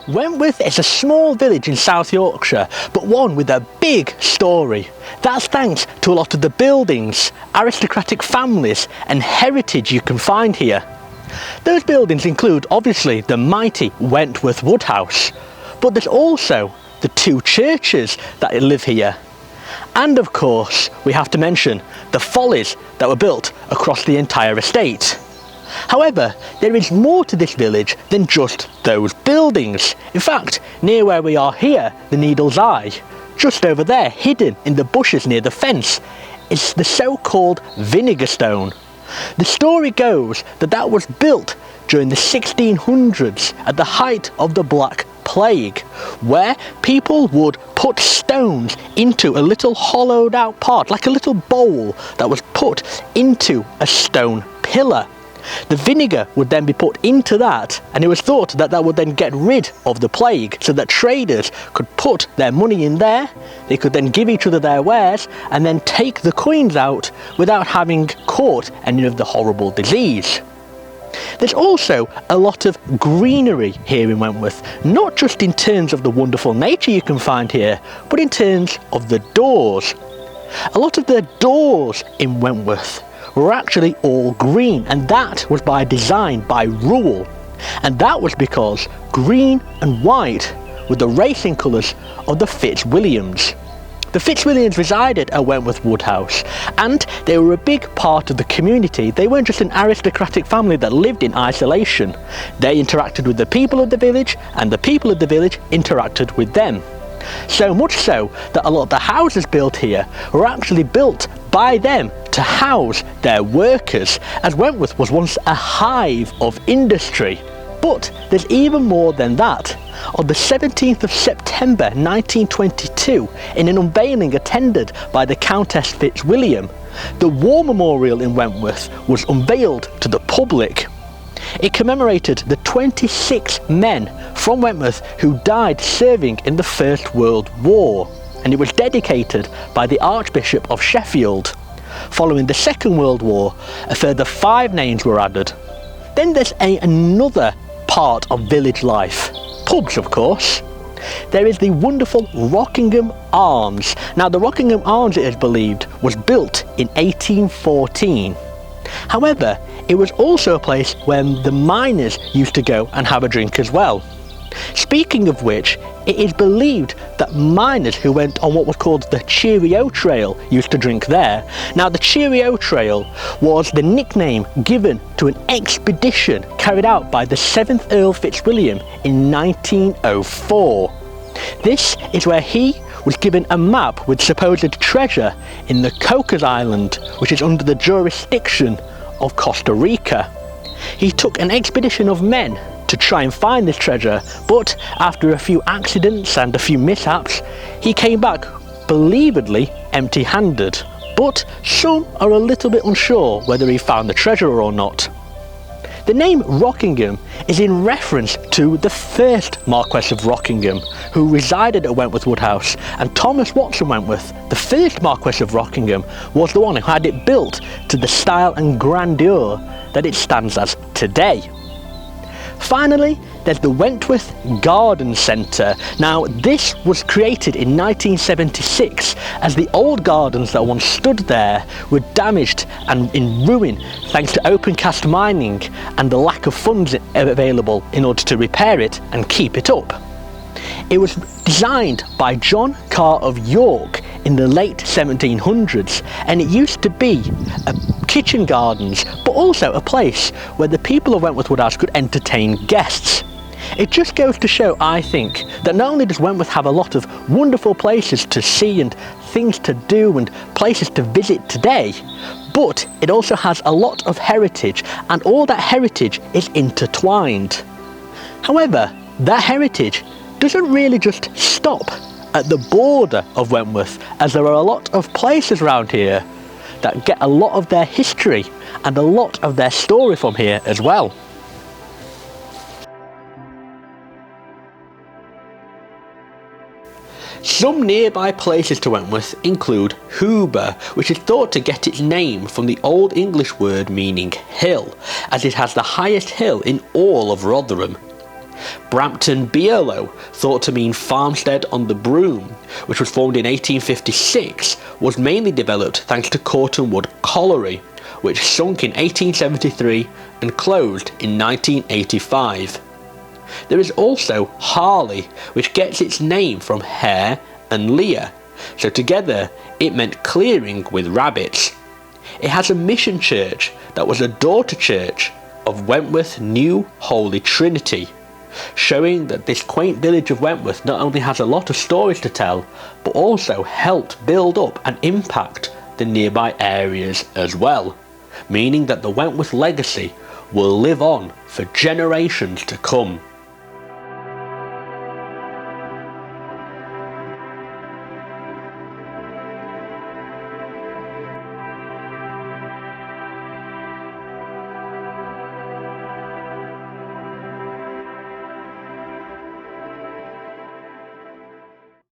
Wentworth is a small village in South Yorkshire, but one with a big story. That's thanks to a lot of the buildings, aristocratic families and heritage you can find here. Those buildings include obviously the mighty Wentworth Woodhouse, but there's also the two churches that live here. And of course, we have to mention the follies that were built across the entire estate. However, there is more to this village than just those buildings. In fact, near where we are here, the Needle's Eye, just over there, hidden in the bushes near the fence, is the so-called Vinegar Stone. The story goes that that was built during the 1600s at the height of the Black Plague, where people would put stones into a little hollowed out part, like a little bowl that was put into a stone pillar. The vinegar would then be put into that, and it was thought that that would then get rid of the plague, so that traders could put their money in there, they could then give each other their wares, and then take the coins out without having caught any of the horrible disease. There's also a lot of greenery here in Wentworth, not just in terms of the wonderful nature you can find here, but in terms of the doors. A lot of the doors in Wentworth were actually all green, and that was by design, by rule. And that was because green and white were the racing colours of the Fitzwilliams. The Fitzwilliams resided at Wentworth Woodhouse, and they were a big part of the community. They weren't just an aristocratic family that lived in isolation. They interacted with the people of the village, and the people of the village interacted with them. So much so that a lot of the houses built here were actually built by them to house their workers, as Wentworth was once a hive of industry. But there's even more than that. On the 17th of September 1922, in an unveiling attended by the Countess Fitzwilliam, the War Memorial in Wentworth was unveiled to the public. It commemorated the 26 men from Wentworth who died serving in the First World War, and it was dedicated by the Archbishop of Sheffield. Following the Second World War, a further 5 names were added. Then there's another part of village life, pubs of course. There is the wonderful Rockingham Arms. Now the Rockingham Arms, it is believed, was built in 1814. However, it was also a place where the miners used to go and have a drink as well. Speaking of which, it is believed that miners who went on what was called the Cheerio Trail used to drink there. Now the Cheerio Trail was the nickname given to an expedition carried out by the 7th Earl Fitzwilliam in 1904. This is where he was given a map with supposed treasure in the Cocos Island, which is under the jurisdiction of Costa Rica. He took an expedition of men to try and find this treasure, but after a few accidents and a few mishaps, he came back believedly empty-handed. But some are a little bit unsure whether he found the treasure or not. The name Rockingham is in reference to the first Marquess of Rockingham, who resided at Wentworth Woodhouse, and Thomas Watson Wentworth, the first Marquess of Rockingham, was the one who had it built to the style and grandeur that it stands as today. Finally, there's the Wentworth Garden Centre. Now, this was created in 1976 as the old gardens that once stood there were damaged and in ruin thanks to open cast mining and the lack of funds available in order to repair it and keep it up. It was designed by John Carr of York in the late 1700s, and it used to be a kitchen gardens, but also a place where the people of Wentworth Woodhouse could entertain guests. It just goes to show, I think, that not only does Wentworth have a lot of wonderful places to see and things to do and places to visit today, but it also has a lot of heritage, and all that heritage is intertwined. However, that heritage doesn't really just stop at the border of Wentworth, as there are a lot of places around here that get a lot of their history and a lot of their story from here as well. Some nearby places to Wentworth include Hoober, which is thought to get its name from the Old English word meaning hill, as it has the highest hill in all of Rotherham. Brampton Bierlow, thought to mean farmstead on the Broom, which was formed in 1856, was mainly developed thanks to Corton Wood Colliery, which sunk in 1873 and closed in 1985. There is also Harley, which gets its name from hare and Lear, so together it meant clearing with rabbits. It has a mission church that was a daughter church of Wentworth New Holy Trinity, showing that this quaint village of Wentworth not only has a lot of stories to tell, but also helped build up and impact the nearby areas as well, meaning that the Wentworth legacy will live on for generations to come.